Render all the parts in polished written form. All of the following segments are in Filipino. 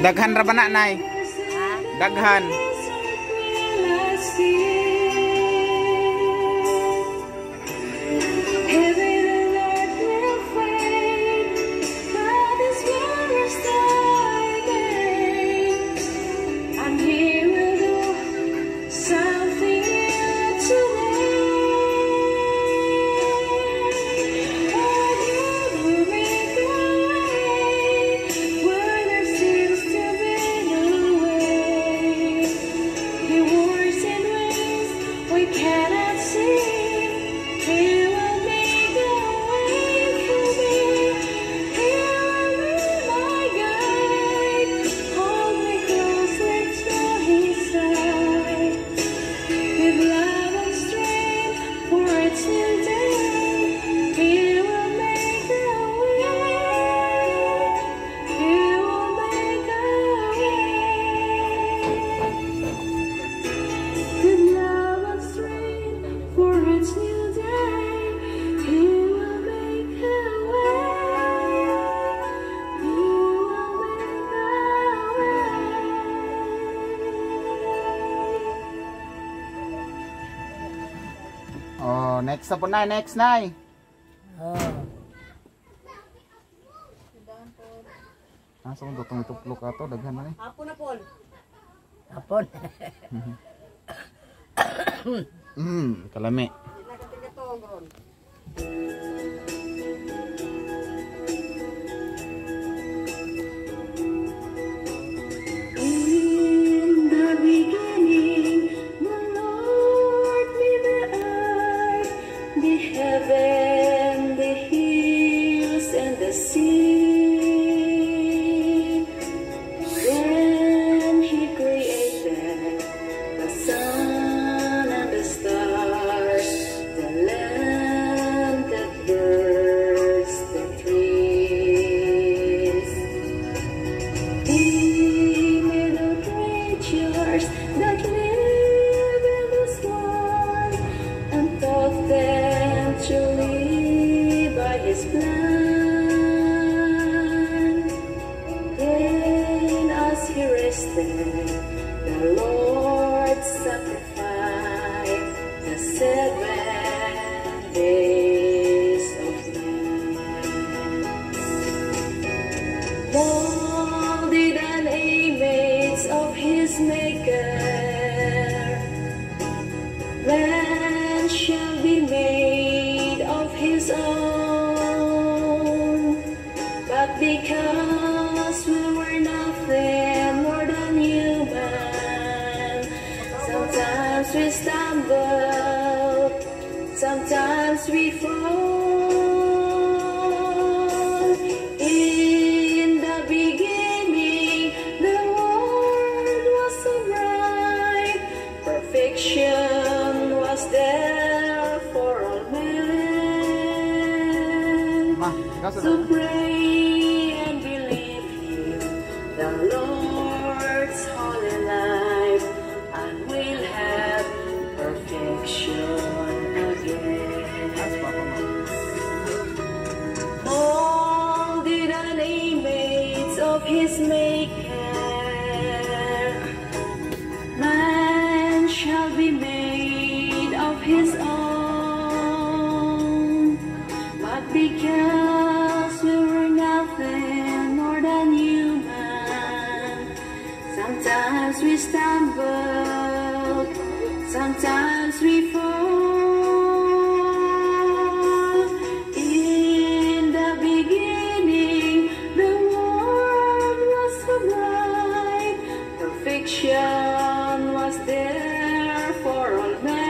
Daghan ra ba na, nay? Ha? Daghan. Oh, next na po, nay. Next, nay. Oh. Asa mo dutong tuplok ka to, daghan na ni. Hapon na, Paul. Hapon. Kalami. The Lord sacrificed the 7 days of night. Molded an image of his maker, man shall be made of his own, but because we were nothing more than human, sometimes we stumble, sometimes we fall. In the beginning, the Word was so bright, perfection was there for all men. So pray and believe Him, the Lord's holy life, and we'll have perfection again. Molded an image of His maker, man shall be made of his own, but because we were nothing more than human, sometimes we stumble, sometimes we fall. In the beginning, the Word was so bright, perfection was there for all men.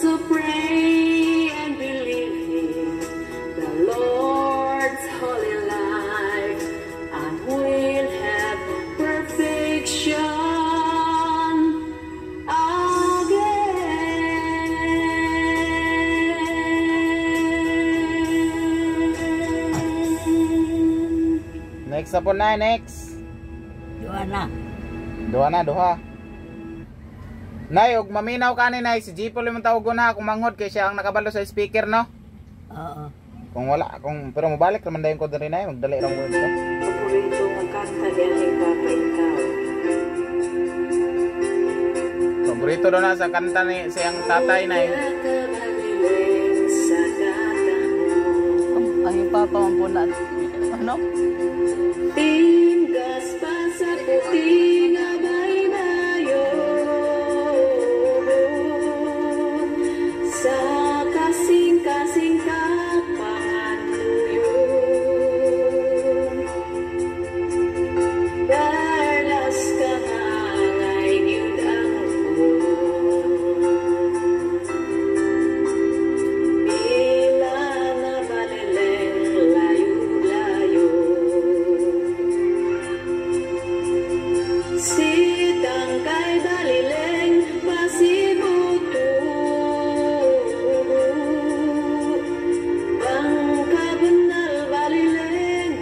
So pray and believe Him, the Lord's holy life, and we'll have perfection again. Next na po, nay. Next. Duha. Nay, og maminaw ka ni nay, si Jeepo limang tawag na kumanghod kay siya ang nakabalo sa speaker, no? Oo. Kung wala, pero mabalik naman dayon ko diri na magdali ra mo dito. Paborito nga kanta ni aking Papa ikaw. Paborito daw na sa kanta ni siyang tatay na yun. Nakabaliling sa Ang papa ang pula. Ano? Tinggas pa sa puting baybayo sa kasing-kasing kapanganuyon Darlas ka ngay gyud ang Bila na balileng layo-layo Sitang kay balileng pasibuto Bangka benal balileng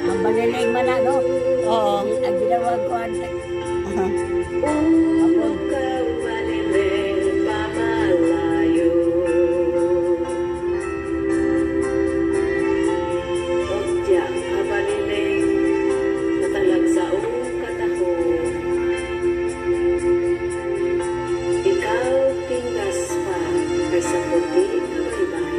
Ang baliling man ano? Oo. Ang ginawag ko ang Ulog ka balileng pamalayo Ogya ka balileng natalag sa katahon Ikaw tinggas pa kaysa puti na baybay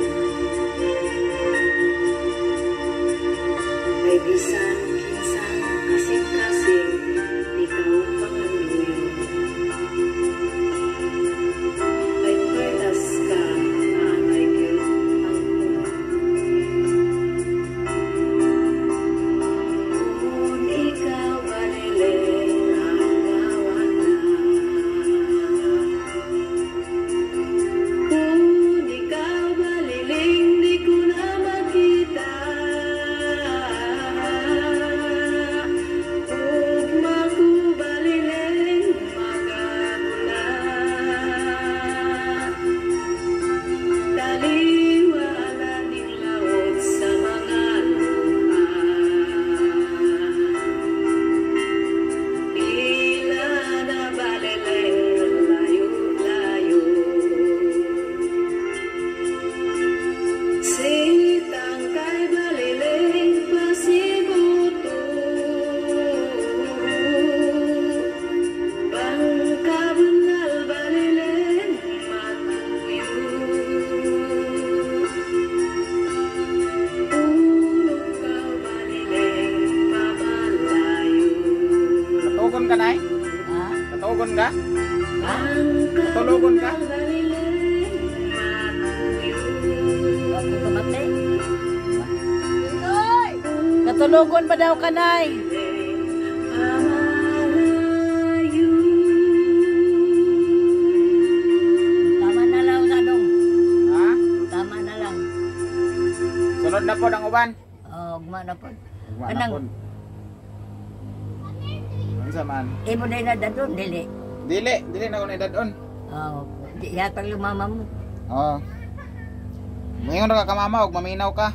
Ay bisan kinsan kasing-kasing ikaw pangaluyo Ay perlas ka angay gyud ang Kung ikaw balileng ang gawana Kung ikaw baliling di ko na makita Ugma ko baliling magabula Taliwala ning laot sa mga luha Bila na balileng layo-layo Sitang kay balileng pasibuto Bangka benal balileng matuyo Ulog ka balileng pamalayo Katugon ka nay? Ha? Katugon ka? Bangka Katulugon ka? balileng matuyo Huwag ko kamatay. Katulugon pa daw kanay. Pamalayo Tama na lang na dong. Ha? Tama na lang. Sunod na po ang uban. Ugma na po. Wala Anang, po. Unsa man? imo na na dadon, dili. Dili na ko na dadon. Yatang yung mama mo. Oh. Mayon ra ka mama og maminaw ka.